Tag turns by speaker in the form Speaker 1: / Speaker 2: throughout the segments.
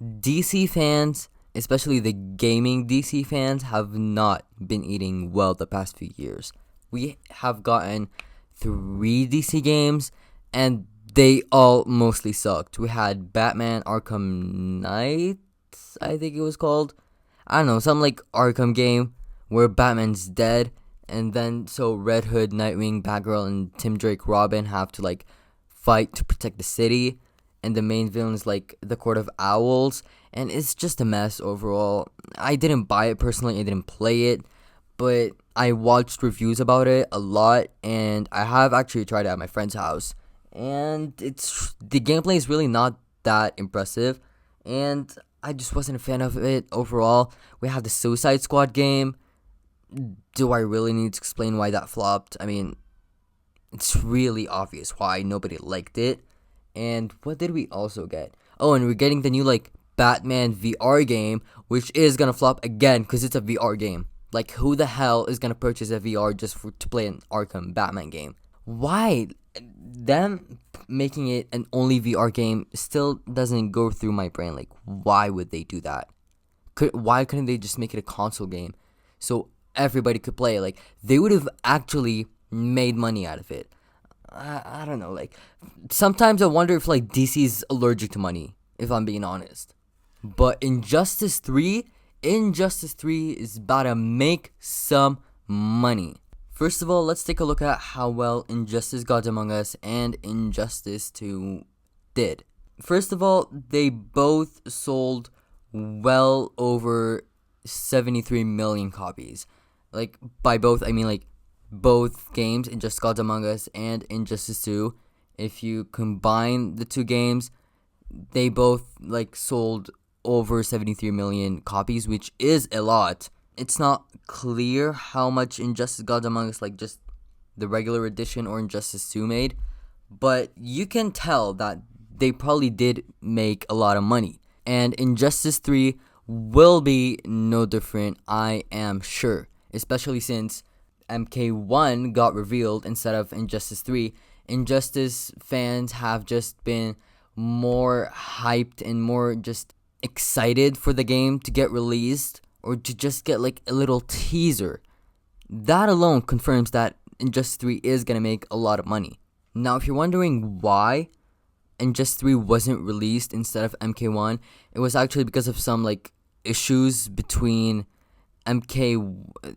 Speaker 1: DC fans, especially the gaming DC fans, have not been eating well the past few years. We have gotten three DC games, and they all mostly sucked. We had Batman Arkham Knight, I think it was called. I don't know, some like Arkham game where Batman's dead, and then so Red Hood, Nightwing, Batgirl, and Tim Drake Robin have to like fight to protect the city, and the main villain is like the Court of Owls, and it's just a mess overall. I didn't buy it personally, I didn't play it, but I watched reviews about it a lot, and I have actually tried it at my friend's house, and it's the gameplay is really not that impressive, and I just wasn't a fan of it overall. We have the Suicide Squad game. Do I really need to explain why that flopped? I mean, it's really obvious why nobody liked it. And what did we also get? Oh, and we're getting the new like Batman VR game, which is gonna flop again because it's a VR game. Like, who the hell is gonna purchase a VR just to play an Arkham Batman game? Why? Them making it an only VR game still doesn't go through my brain. Like, why would they do that? Why couldn't they just make it a console game so everybody could play it? Like, they would have actually made money out of it. I don't know. Like, sometimes I wonder if like DC's allergic to money, if I'm being honest. But Injustice 3 is about to make some money. First of all, let's take a look at how well Injustice Gods Among Us and Injustice 2 did. First of all, they both sold well over 73 million copies. Like, by both, I mean like both games, Injustice Gods Among Us and Injustice 2. If you combine the two games, they both like sold over 73 million copies, which is a lot. It's not clear how much Injustice Gods Among Us, like just the regular edition or Injustice 2 made, but you can tell that they probably did make a lot of money. And Injustice 3 will be no different, I am sure, especially since MK1 got revealed instead of Injustice 3. Injustice fans have just been more hyped and more just excited for the game to get released or to just get like a little teaser. That alone confirms that Injustice 3 is going to make a lot of money. Now, if you're wondering why Injustice 3 wasn't released instead of MK1, it was actually because of some like issues between NRS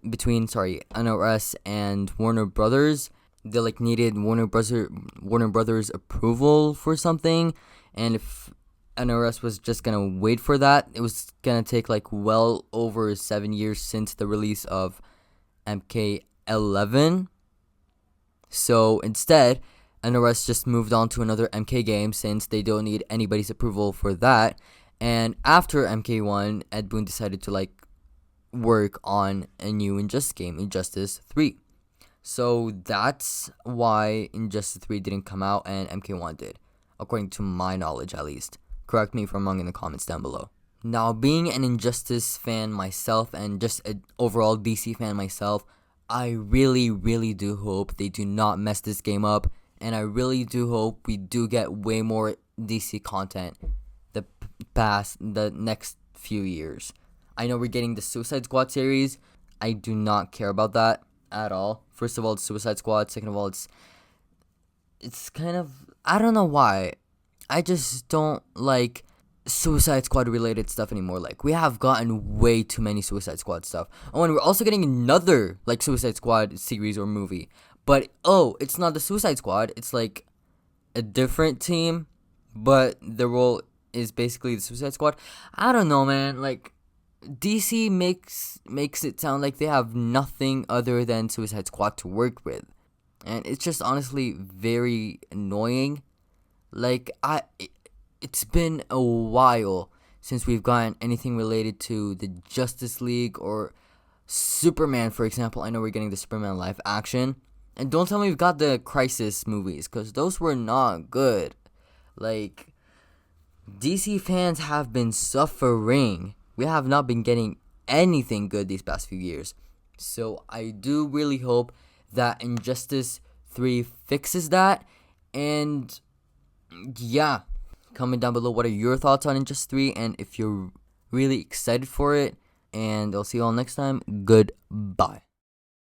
Speaker 1: and Warner Brothers. They like needed Warner Brothers approval for something, and if NRS was just gonna wait for that, it was gonna take like well over 7 years since the release of MK11. So instead, NRS just moved on to another MK game since they don't need anybody's approval for that. And after MK1, Ed Boon decided to like work on a new Injustice game, Injustice 3. So that's why Injustice 3 didn't come out and MK1 did, according to my knowledge at least. Correct me if I'm wrong in the comments down below. Now, being an Injustice fan myself and just an overall DC fan myself, I really, really do hope they do not mess this game up, and I really do hope we do get way more DC content the next few years. I know we're getting the Suicide Squad series. I do not care about that at all. First of all, it's Suicide Squad. Second of all, it's kind of, I don't know why. I just don't like Suicide Squad related stuff anymore. Like, we have gotten way too many Suicide Squad stuff. Oh, and we're also getting another like Suicide Squad series or movie. But it's not the Suicide Squad. It's like a different team, but the role is basically the Suicide Squad. I don't know, man. Like, DC makes it sound like they have nothing other than Suicide Squad to work with, and it's just honestly very annoying. Like, it's been a while since we've gotten anything related to the Justice League or Superman, for example. I know we're getting the Superman live action, and don't tell me we've got the Crisis movies, because those were not good. Like, DC fans have been suffering. We have not been getting anything good these past few years. So I do really hope that Injustice 3 fixes that. And yeah, Comment down below what are your thoughts on Injustice 3 and if you're really excited for it. And I'll see you all next time. Goodbye.